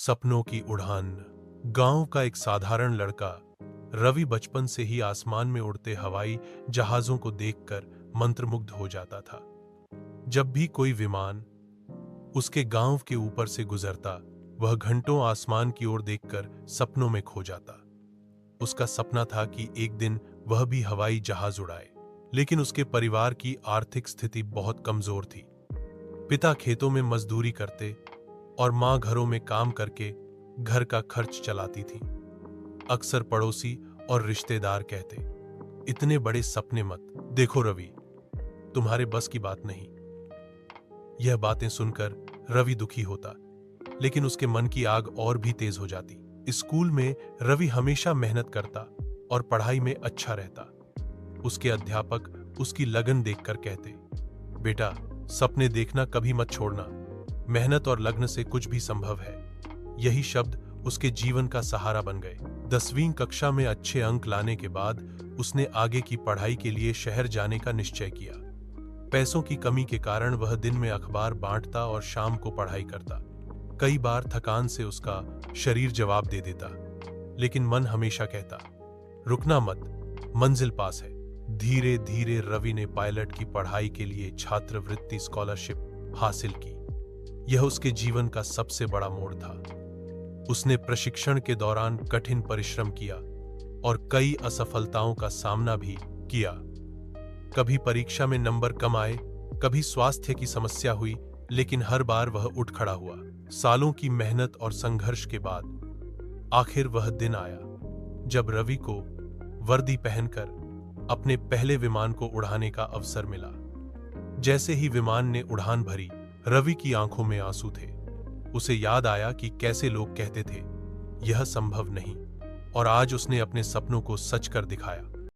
सपनों की उड़ान। गांव का एक साधारण लड़का रवि बचपन से ही आसमान में उड़ते हवाई जहाजों को देखकर मंत्रमुग्ध हो जाता था। जब भी कोई विमान उसके गांव के ऊपर से गुजरता, वह घंटों आसमान की ओर देखकर सपनों में खो जाता। उसका सपना था कि एक दिन वह भी हवाई जहाज उड़ाए, लेकिन उसके परिवार की आर्थिक स्थिति बहुत कमजोर थी। पिता खेतों में मजदूरी करते और मां घरों में काम करके घर का खर्च चलाती थी। अक्सर पड़ोसी और रिश्तेदार कहते, इतने बड़े सपने मत देखो रवि, तुम्हारे बस की बात नहीं। यह बातें सुनकर रवि दुखी होता, लेकिन उसके मन की आग और भी तेज हो जाती। स्कूल में रवि हमेशा मेहनत करता और पढ़ाई में अच्छा रहता। उसके अध्यापक उसकी लगन देखकर कहते, बेटा, सपने देखना कभी मत छोड़ना, मेहनत और लगन से कुछ भी संभव है। यही शब्द उसके जीवन का सहारा बन गए। 10वीं कक्षा में अच्छे अंक लाने के बाद उसने आगे की पढ़ाई के लिए शहर जाने का निश्चय किया। पैसों की कमी के कारण वह दिन में अखबार बांटता और शाम को पढ़ाई करता। कई बार थकान से उसका शरीर जवाब दे देता, लेकिन मन हमेशा कहता, रुकना मत, मंजिल पास है। धीरे धीरे रवि ने पायलट की पढ़ाई के लिए छात्रवृत्ति स्कॉलरशिप हासिल की। यह उसके जीवन का सबसे बड़ा मोड़ था। उसने प्रशिक्षण के दौरान कठिन परिश्रम किया और कई असफलताओं का सामना भी किया। कभी परीक्षा में नंबर कम आए, कभी स्वास्थ्य की समस्या हुई, लेकिन हर बार वह उठ खड़ा हुआ। सालों की मेहनत और संघर्ष के बाद आखिर वह दिन आया जब रवि को वर्दी पहनकर अपने पहले विमान को उड़ाने का अवसर मिला। जैसे ही विमान ने उड़ान भरी, रवि की आंखों में आंसू थे। उसे याद आया कि कैसे लोग कहते थे, यह संभव नहीं, और आज उसने अपने सपनों को सच कर दिखाया।